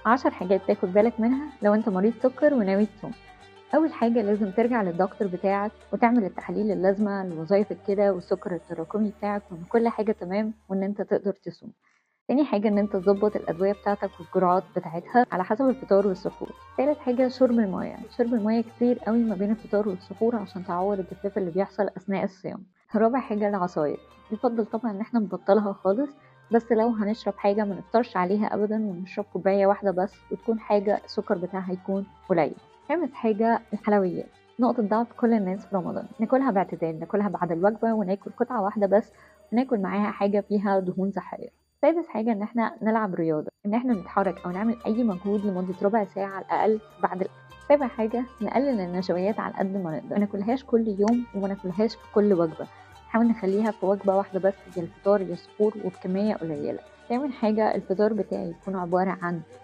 10 حاجات تاخد بالك منها لو انت مريض سكر وناوي تصوم. اول حاجة لازم ترجع للدكتور بتاعك وتعمل التحاليل اللازمة لوظائف الكلى والسكر التراكمي بتاعك وان كل حاجة تمام وان انت تقدر تصوم. تاني حاجة ان انت تظبط الادوية بتاعتك والجرعات بتاعتها على حسب الفطار والسحور. تالت حاجة شرب المية كتير قوي ما بين الفطار والسحور عشان تعوض الجفاف اللي بيحصل اثناء الصيام. رابع حاجة العصاير، يفضل طبعا ان احنا نبطلها خالص، بس لو هنشرب حاجة ما نفطرش عليها ابدا ونشرب كوباية واحدة بس وتكون حاجة السكر بتاعها يكون قليل. خامس حاجة الحلويات، نقطة ضعف كل الناس في رمضان، ناكلها باعتدال، ناكلها بعد الوجبة وناكل قطعة واحدة بس وناكل معاها حاجة فيها دهون صحية. سادس حاجة ان احنا نلعب رياضة، ان احنا نتحرك او نعمل اي مجهود لمدة ربع ساعة على الاقل بعد الأكل. سابع حاجة نقلل النشويات على قد ما نقدر، ما ناكلهاش كل يوم وما ناكلهاش في كل وجبة، نحاول نخليها في وجبة واحدة بس، يا الفطار يا السحور وبكمية قليلة. تامن حاجة الفطار بتاعي يكون عبارة عن